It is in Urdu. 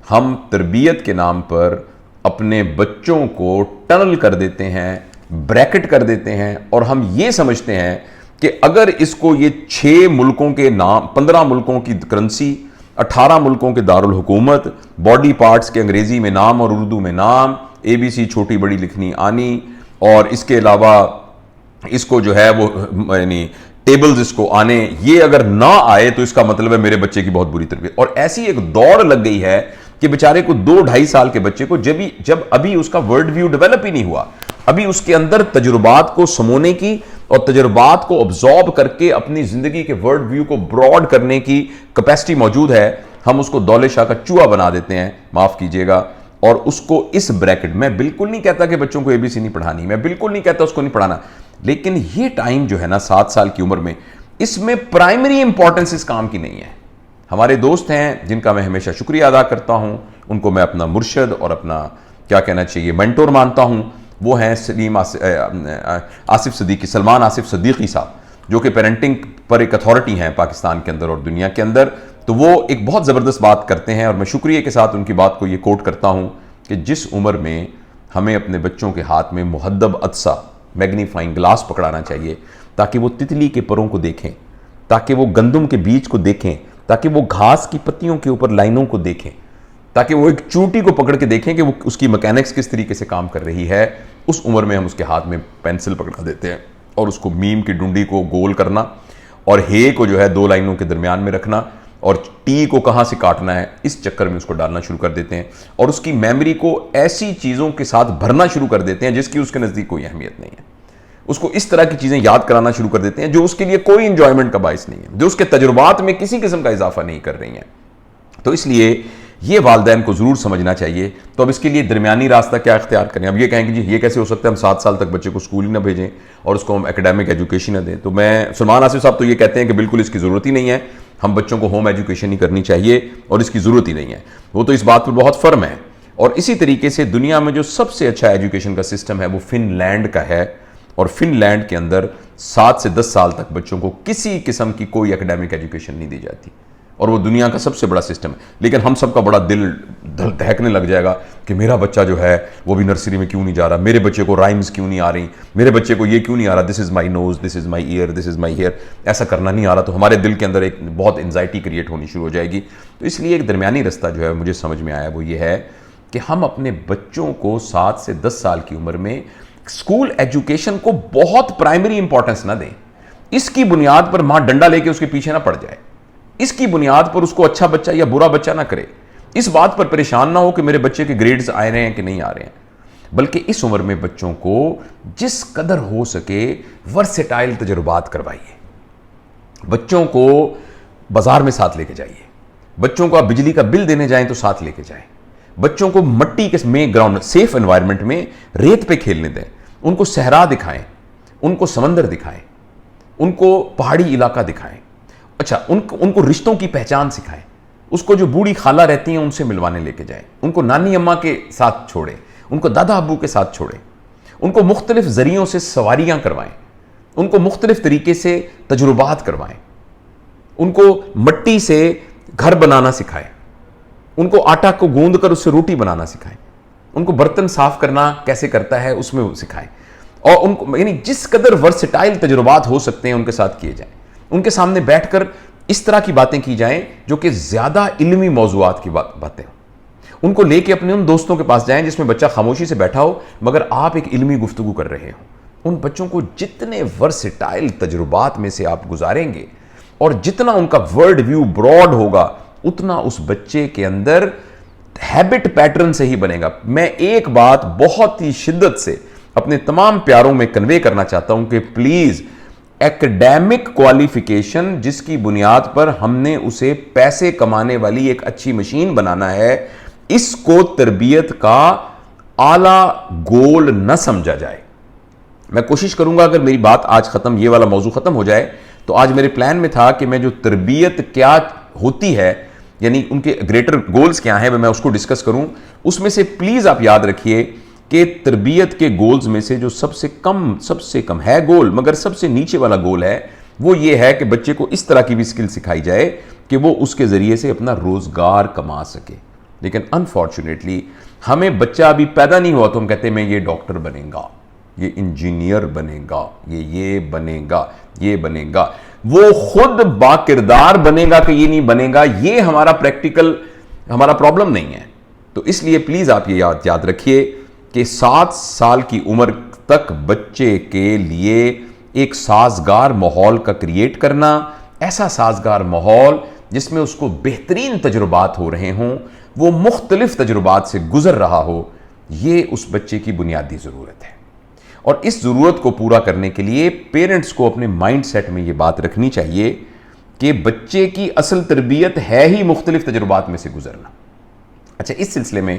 ہم تربیت کے نام پر اپنے بچوں کو ٹنل کر دیتے ہیں، بریکٹ کر دیتے ہیں، اور ہم یہ سمجھتے ہیں کہ اگر اس کو یہ 6 ملکوں کے نام، 15 ملکوں کی کرنسی، 18 ملکوں کے دارالحکومت، باڈی پارٹس کے انگریزی میں نام اور اردو میں نام، ABC چھوٹی بڑی لکھنی آنی، اور اس کے علاوہ اس کو جو ہے وہ یعنی ٹیبلز اس کو آنے، یہ اگر نہ آئے تو اس کا مطلب ہے میرے بچے کی بہت بری تربیت۔ اور ایسی ایک دوڑ لگ گئی ہے کہ بیچارے کو 2-2.5 سال کے بچے کو جب ابھی اس کا ورڈ ویو ڈیولپ ہی نہیں ہوا، ابھی اس کے اندر تجربات کو سمونے کی اور تجربات کو ابزارب کر کے اپنی زندگی کے ورڈ ویو کو براڈ کرنے کی کیپیسٹی موجود ہے، ہم اس کو دولے شاہ کا چوہا بنا دیتے ہیں، معاف کیجئے گا، اور اس کو اس بریکٹ میں بالکل نہیں کہتا کہ بچوں کو ABC نہیں پڑھانی، میں بالکل نہیں کہتا اس کو نہیں پڑھانا، لیکن یہ ٹائم جو ہے نا 7 سال کی عمر میں، اس میں پرائمری امپورٹنس اس کام کی نہیں ہے۔ ہمارے دوست ہیں جن کا میں ہمیشہ شکریہ ادا کرتا ہوں، ان کو میں اپنا مرشد اور اپنا کیا کہنا چاہیے مینٹور مانتا ہوں، وہ ہیں سلمان آصف صدیقی صاحب، جو کہ پیرنٹنگ پر ایک اتھارٹی ہیں پاکستان کے اندر اور دنیا کے اندر۔ تو وہ ایک بہت زبردست بات کرتے ہیں، اور میں شکریہ کے ساتھ ان کی بات کو یہ کوٹ کرتا ہوں کہ جس عمر میں ہمیں اپنے بچوں کے ہاتھ میں محدب عدسہ میگنیفائنگ گلاس پکڑانا چاہیے تاکہ وہ تتلی کے پروں کو دیکھیں، تاکہ وہ گندم کے بیج کو دیکھیں، تاکہ وہ گھاس کی پتیوں کے اوپر لائنوں کو دیکھیں، تاکہ وہ ایک چونٹی کو پکڑ کے دیکھیں کہ وہ اس کی میکینکس کس طریقے سے کام کر رہی ہے، اس عمر میں ہم اس کے ہاتھ میں پینسل پکڑا دیتے ہیں اور اس کو میم کی ڈنڈی کو گول کرنا اور ہے کو جو ہے 2 لائنوں کے درمیان میں رکھنا اور ٹی کو کہاں سے کاٹنا ہے، اس چکر میں اس کو ڈالنا شروع کر دیتے ہیں، اور اس کی میموری کو ایسی چیزوں کے ساتھ بھرنا شروع کر دیتے ہیں جس کی اس کے نزدیک کوئی اہمیت نہیں ہے۔ اس کو اس طرح کی چیزیں یاد کرانا شروع کر دیتے ہیں جو اس کے لیے کوئی انجوائمنٹ کا باعث نہیں ہے، جو اس کے تجربات میں کسی قسم کا اضافہ نہیں کر رہی ہیں۔ تو اس لیے یہ والدین کو ضرور سمجھنا چاہیے۔ تو اب اس کے لیے درمیانی راستہ کیا اختیار کریں؟ اب یہ کہیں کہ جی یہ کیسے ہو سکتا ہے ہم 7 سال تک بچے کو اسکول ہی نہ بھیجیں اور اس کو ہم اکیڈیمک ایجوکیشن نہ دیں؟ تو میں سلمان آصف صاحب تو یہ کہتے ہیں کہ بالکل اس کی ضرورت ہی نہیں ہے، ہم بچوں کو ہوم ایجوکیشن ہی کرنی چاہیے اور اس کی ضرورت ہی نہیں ہے، وہ تو اس بات پر بہت فرم ہے۔ اور اسی طریقے سے دنیا میں جو سب سے اچھا ایجوکیشن کا سسٹم ہے وہ فن لینڈ کا ہے، اور فن لینڈ کے اندر 7 سے 10 سال تک بچوں کو کسی قسم کی کوئی اکیڈیمک ایجوکیشن نہیں دی جاتی، اور وہ دنیا کا سب سے بڑا سسٹم ہے۔ لیکن ہم سب کا بڑا دل دہکنے لگ جائے گا کہ میرا بچہ جو ہے وہ بھی نرسری میں کیوں نہیں جا رہا، میرے بچے کو رائمز کیوں نہیں آ رہی، میرے بچے کو یہ کیوں نہیں آ رہا، دس از مائی نوز، دس از مائی year, this is my hair, ایسا کرنا نہیں آ رہا، تو ہمارے دل کے اندر ایک بہت انزائٹی کریٹ ہونی شروع ہو جائے گی۔ تو اس لیے ایک درمیانی رستہ جو ہے مجھے سمجھ میں آیا وہ یہ ہے کہ ہم اپنے بچوں کو 7 سے 10 سال کی عمر میں اسکول ایجوکیشن کو بہت پرائمری امپورٹنس نہ دیں، اس کی بنیاد پر ماں ڈنڈا لے کے اس کے پیچھے نہ پڑ جائے، اس کی بنیاد پر اس کو اچھا بچہ یا برا بچہ نہ کرے، اس بات پر پریشان نہ ہو کہ میرے بچے کے گریڈز آ رہے ہیں کہ نہیں آ رہے ہیں، بلکہ اس عمر میں بچوں کو جس قدر ہو سکے ورسٹائل تجربات کروائیے، بچوں کو بازار میں ساتھ لے کے جائیے، بچوں کو آپ بجلی کا بل دینے جائیں تو ساتھ لے کے جائیں، بچوں کو مٹی کے میں گراؤنڈ سیف انوائرمنٹ میں ریت پہ کھیلنے دیں، ان کو صحرا دکھائیں، ان کو سمندر دکھائیں، ان کو پہاڑی علاقہ دکھائیں، اچھا ان کو رشتوں کی پہچان سکھائیں، اس کو جو بوڑھی خالہ رہتی ہیں ان سے ملوانے لے کے جائیں، ان کو نانی اماں کے ساتھ چھوڑیں، ان کو دادا ابو کے ساتھ چھوڑیں، ان کو مختلف ذریعوں سے سواریاں کروائیں، ان کو مختلف طریقے سے تجربات کروائیں، ان کو مٹی سے گھر بنانا سکھائیں، ان کو آٹا کو گوندھ کر اس سے روٹی بنانا سکھائیں، ان کو برتن صاف کرنا کیسے کرتا ہے اس میں سکھائیں، اور ان کو یعنی جس قدر ورسٹائل تجربات ہو سکتے ہیں ان کے ساتھ کیے جائیں، ان کے سامنے بیٹھ کر اس طرح کی باتیں کی جائیں جو کہ زیادہ علمی موضوعات کی باتیں ہوں، ان کو لے کے اپنے ان دوستوں کے پاس جائیں جس میں بچہ خاموشی سے بیٹھا ہو مگر آپ ایک علمی گفتگو کر رہے ہوں۔ ان بچوں کو جتنے ورسٹائل تجربات میں سے آپ گزاریں گے اور جتنا ان کا ورڈ ویو براڈ ہوگا اتنا اس بچے کے اندر ہیبٹ پیٹرن سے ہی بنے گا۔ میں ایک بات بہت ہی شدت سے اپنے تمام پیاروں میں کنوے کرنا چاہتا ہوں کہ پلیز ایکڈیمک کوالیفیکیشن جس کی بنیاد پر ہم نے اسے پیسے کمانے والی ایک اچھی مشین بنانا ہے، اس کو تربیت کا اعلیٰ گول نہ سمجھا جائے۔ میں کوشش کروں گا اگر میری بات آج ختم، یہ والا موضوع ختم ہو جائے تو آج میرے پلان میں تھا کہ میں جو تربیت کیا ہوتی ہے یعنی ان کے گریٹر گولز کیا ہیں میں اس کو ڈسکس کروں۔ اس میں سے پلیز آپ یاد رکھیے کہ تربیت کے گولز میں سے جو سب سے کم ہے گول مگر سب سے نیچے والا گول ہے وہ یہ ہے کہ بچے کو اس طرح کی بھی سکل سکھائی جائے کہ وہ اس کے ذریعے سے اپنا روزگار کما سکے۔ لیکن انفارچونیٹلی ہمیں بچہ ابھی پیدا نہیں ہوا تو ہم کہتے ہیں میں یہ ڈاکٹر بنے گا، یہ انجینئر بنے گا، یہ بنے گا، یہ بنے گا۔ وہ خود با کردار بنے گا کہ یہ نہیں بنے گا، یہ ہمارا پریکٹیکل ہمارا پرابلم نہیں ہے۔ تو اس لیے پلیز آپ یہ یاد رکھیے کہ 7 سال کی عمر تک بچے کے لیے ایک سازگار ماحول کا کریٹ کرنا، ایسا سازگار ماحول جس میں اس کو بہترین تجربات ہو رہے ہوں، وہ مختلف تجربات سے گزر رہا ہو، یہ اس بچے کی بنیادی ضرورت ہے۔ اور اس ضرورت کو پورا کرنے کے لیے پیرنٹس کو اپنے مائنڈ سیٹ میں یہ بات رکھنی چاہیے کہ بچے کی اصل تربیت ہے ہی مختلف تجربات میں سے گزرنا۔ اچھا، اس سلسلے میں